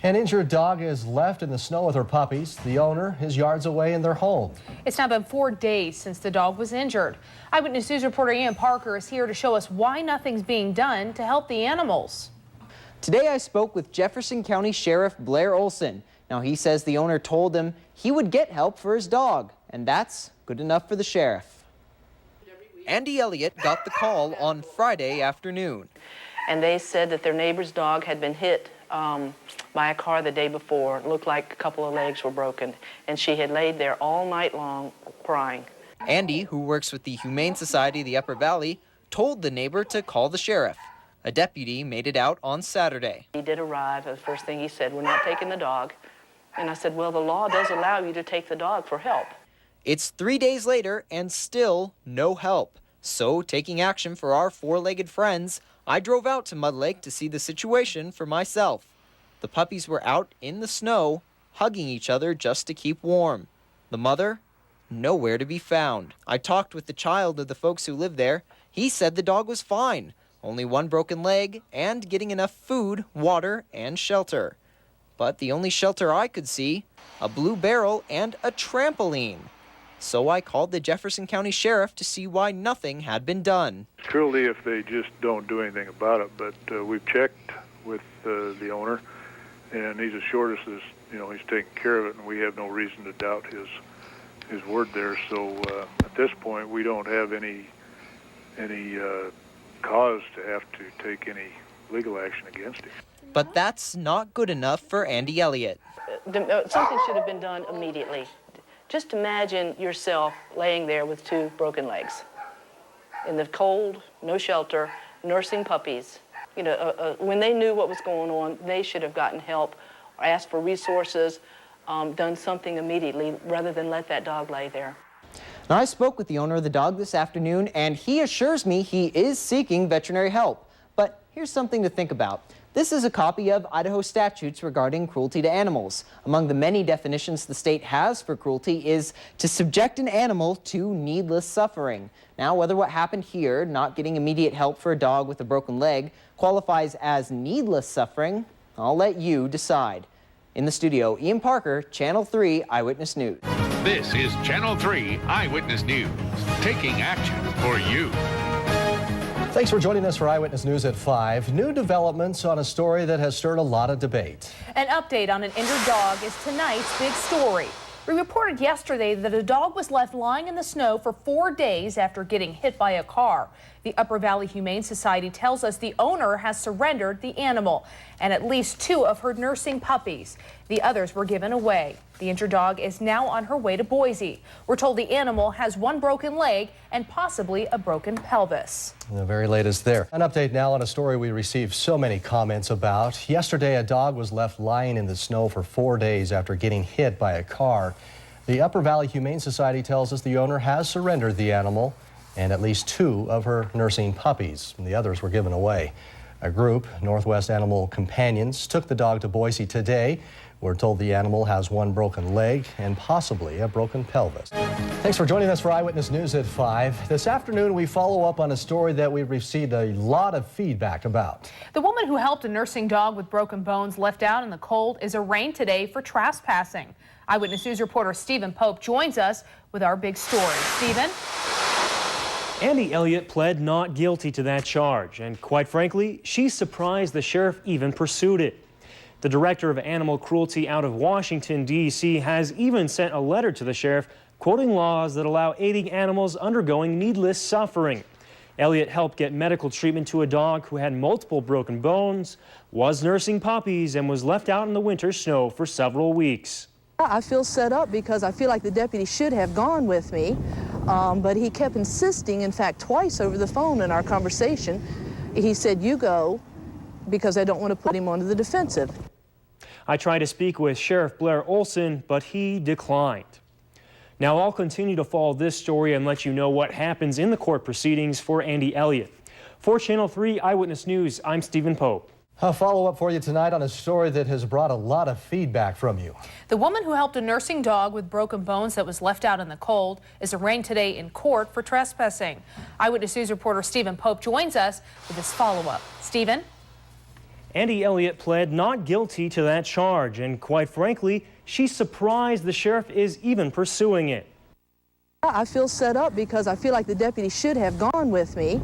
An injured dog is left in the snow with her puppies. The owner is yards away in their home. It's now been 4 days since the dog was injured. Eyewitness News reporter Ian Parker is here to show us why nothing's being done to help the animals. Today I spoke with Jefferson County Sheriff Blair Olson. Now he says the owner told him he would get help for his dog, and that's good enough for the sheriff. Andy Elliott got the call on Friday afternoon. And they said that their neighbor's dog had been hit by a car the day before. It looked like a couple of legs were broken, and she had laid there all night long crying. Andy, who works with the Humane Society of the Upper Valley, told the neighbor to call the sheriff. A deputy made it out on Saturday. He did arrive, and the first thing he said, "We're not taking the dog." And I said, "Well, the law does allow you to take the dog for help." It's 3 days later and still no help. So, taking action for our four-legged friends, I drove out to Mud Lake to see the situation for myself. The puppies were out in the snow, hugging each other just to keep warm. The mother, nowhere to be found. I talked with the child of the folks who live there. He said the dog was fine, only one broken leg, and getting enough food, water, and shelter. But the only shelter I could see, a blue barrel and a trampoline. So I called the Jefferson County Sheriff to see why nothing had been done. It's cruelty if they just don't do anything about it, but we've checked with the owner, and he's assured us he's taking care of it, and we have no reason to doubt his word there. So at this point, we don't have any cause to have to take any legal action against him. But that's not good enough for Andy Elliott. Something should have been done immediately. Just imagine yourself laying there with 2 broken legs in the cold, no shelter, nursing puppies. When they knew what was going on, they should have gotten help, asked for resources, done something immediately rather than let that dog lay there. Now, I spoke with the owner of the dog this afternoon, and he assures me he is seeking veterinary help. But here's something to think about. This is a copy of Idaho statutes regarding cruelty to animals. Among the many definitions the state has for cruelty is to subject an animal to needless suffering. Now, whether what happened here, not getting immediate help for a dog with a broken leg, qualifies as needless suffering, I'll let you decide. In the studio, Ian Parker, Channel 3 Eyewitness News. This is Channel 3 Eyewitness News, taking action for you. Thanks for joining us for Eyewitness News at 5. New developments on a story that has stirred a lot of debate. An update on an injured dog is tonight's big story. We reported yesterday that a dog was left lying in the snow for 4 days after getting hit by a car. The Upper Valley Humane Society tells us the owner has surrendered the animal and at least 2 of her nursing puppies. The others were given away. The injured dog is now on her way to Boise. We're told the animal has 1 broken leg and possibly a broken pelvis. The very latest there. An update now on a story we received so many comments about. Yesterday, a dog was left lying in the snow for 4 days after getting hit by a car. The Upper Valley Humane Society tells us the owner has surrendered the animal and at least 2 of her nursing puppies. The others were given away. A group, Northwest Animal Companions, took the dog to Boise today. We're told the animal has 1 broken leg and possibly a broken pelvis. Thanks for joining us for Eyewitness News at 5. This afternoon, we follow up on a story that we've received a lot of feedback about. The woman who helped a nursing dog with broken bones left out in the cold is arraigned today for trespassing. Eyewitness News reporter Stephen Pope joins us with our big story. Stephen? Andy Elliott pled not guilty to that charge, and quite frankly, she's surprised the sheriff even pursued it. The director of animal cruelty out of Washington, D.C. has even sent a letter to the sheriff quoting laws that allow aiding animals undergoing needless suffering. Elliott helped get medical treatment to a dog who had multiple broken bones, was nursing puppies, and was left out in the winter snow for several weeks. I feel set up because I feel like the deputy should have gone with me, but he kept insisting, in fact, twice over the phone in our conversation. He said, "You go," because I don't want to put him onto the defensive. I tried to speak with Sheriff Blair Olson, but he declined. Now, I'll continue to follow this story and let you know what happens in the court proceedings for Andy Elliott. For Channel 3 Eyewitness News, I'm Stephen Pope. A follow-up for you tonight on a story that has brought a lot of feedback from you. The woman who helped a nursing dog with broken bones that was left out in the cold is arraigned today in court for trespassing. Eyewitness News reporter Stephen Pope joins us with this follow-up. Stephen? Andy Elliott pled not guilty to that charge, and quite frankly, she's surprised the sheriff is even pursuing it. I feel set up because I feel like the deputy should have gone with me,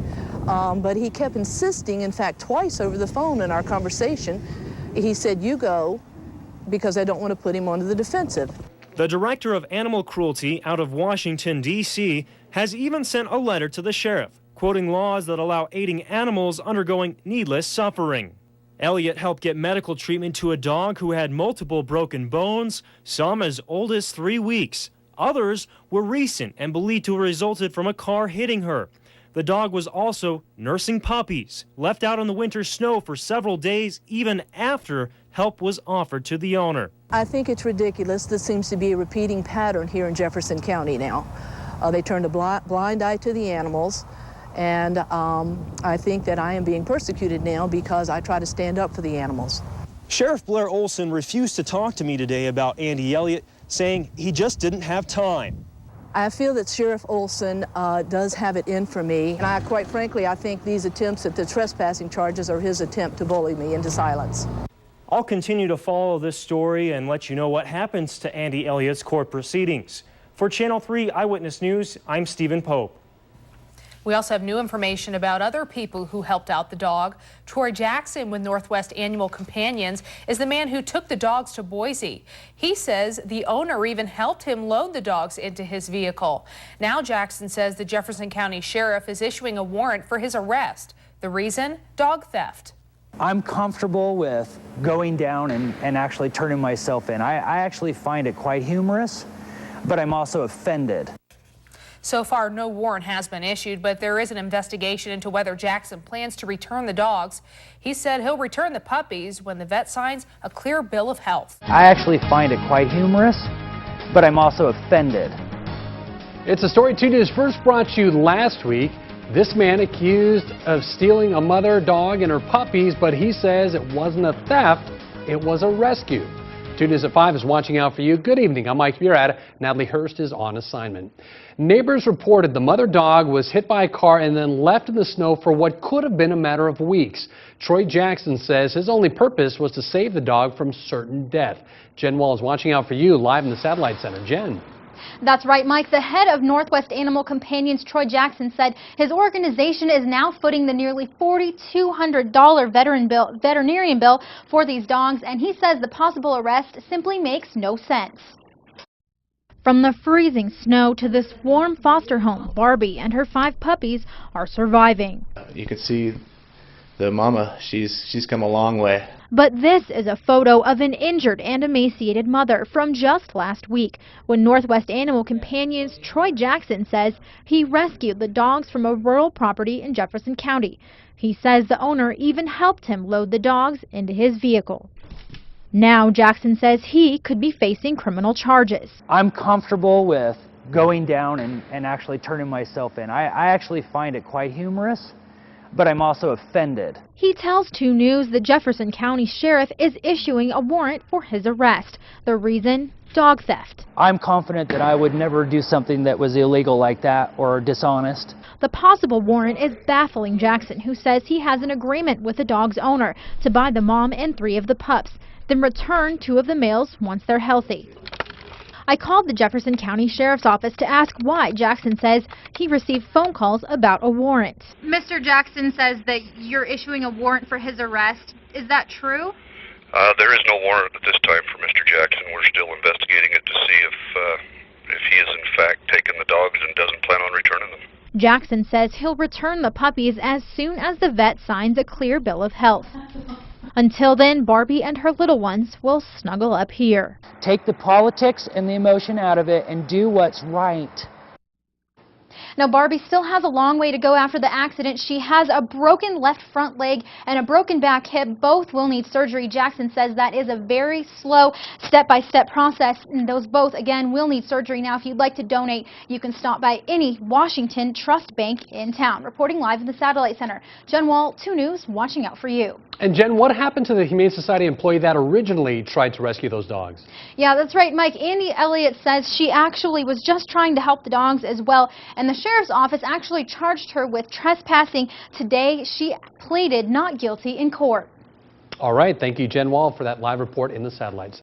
but he kept insisting, in fact, twice over the phone in our conversation. He said, "You go," because I don't want to put him onto the defensive. The director of animal cruelty out of Washington, D.C., has even sent a letter to the sheriff, quoting laws that allow aiding animals undergoing needless suffering. Elliott helped get medical treatment to a dog who had multiple broken bones, some as old as 3 weeks. Others were recent and believed to have resulted from a car hitting her. The dog was also nursing puppies, left out in the winter snow for several days, even after help was offered to the owner. I think it's ridiculous. This seems to be a repeating pattern here in Jefferson County now. They turned a blind eye to the animals, and I think that I am being persecuted now because I try to stand up for the animals. Sheriff Blair Olson refused to talk to me today about Andy Elliott, saying he just didn't have time. I feel that Sheriff Olson does have it in for me, and quite frankly, I think these attempts at the trespassing charges are his attempt to bully me into silence. I'll continue to follow this story and let you know what happens to Andy Elliott's court proceedings. For Channel 3 Eyewitness News, I'm Stephen Pope. We also have new information about other people who helped out the dog. Troy Jackson with Northwest Animal Companions is the man who took the dogs to Boise. He says the owner even helped him load the dogs into his vehicle. Now Jackson says the Jefferson County Sheriff is issuing a warrant for his arrest. The reason? Dog theft. I'm comfortable with going down and actually turning myself in. I actually find it quite humorous, but I'm also offended. So far, no warrant has been issued, but there is an investigation into whether Jackson plans to return the dogs. He said he'll return the puppies when the vet signs a clear bill of health. I actually find it quite humorous, but I'm also offended. It's a story 2 News first brought you last week. This man accused of stealing a mother dog and her puppies, but he says it wasn't a theft, it was a rescue. 2 News at 5 is watching out for you. Good evening, I'm Mike Murad. Natalie Hurst is on assignment. Neighbors reported the mother dog was hit by a car and then left in the snow for what could have been a matter of weeks. Troy Jackson says his only purpose was to save the dog from certain death. Jen Wall is watching out for you live in the Satellite Center. Jen. That's right, Mike. The head of Northwest Animal Companions, Troy Jackson, said his organization is now footing the nearly $4,200 veterinarian bill for these dogs, and he says the possible arrest simply makes no sense. From the freezing snow to this warm foster home, Barbie and her 5 puppies are surviving. You can see the mama, she's come a long way. But this is a photo of an injured and emaciated mother from just last week, when Northwest Animal Companions Troy Jackson says he rescued the dogs from a rural property in Jefferson County. He says the owner even helped him load the dogs into his vehicle. Now Jackson says he could be facing criminal charges. I'm comfortable with going down and actually turning myself in. I actually find it quite humorous, but I'm also offended. He tells 2 News the Jefferson County Sheriff is issuing a warrant for his arrest. The reason? Dog theft. I'm confident that I would never do something that was illegal like that or dishonest. The possible warrant is baffling Jackson, who says he has an agreement with the dog's owner to buy the mom and 3 of the pups, then return 2 of the males once they're healthy. I called the Jefferson County Sheriff's Office to ask why Jackson says he received phone calls about a warrant. Mr. Jackson says that you're issuing a warrant for his arrest. Is that true? There is no warrant at this time for Mr. Jackson. We're still investigating it to see if he is in fact taking the dogs and doesn't plan on returning them. Jackson says he'll return the puppies as soon as the vet signs a clear bill of health. Until then, Barbie and her little ones will snuggle up here. Take the politics and the emotion out of it and do what's right. Now, Barbie still has a long way to go after the accident. She has a broken left front leg and a broken back hip. Both will need surgery. Jackson says that is a very slow step-by-step process, and those both, again, will need surgery. Now, if you'd like to donate, you can stop by any Washington Trust Bank in town. Reporting live in the Satellite Center, Jen Wall, 2 News, watching out for you. And Jen, what happened to the Humane Society employee that originally tried to rescue those dogs? Yeah, that's right, Mike. Andy Elliott says she actually was just trying to help the dogs as well, and the sheriff's office actually charged her with trespassing. Today, she pleaded not guilty in court. All right, thank you, Jen Wall, for that live report in the satellites.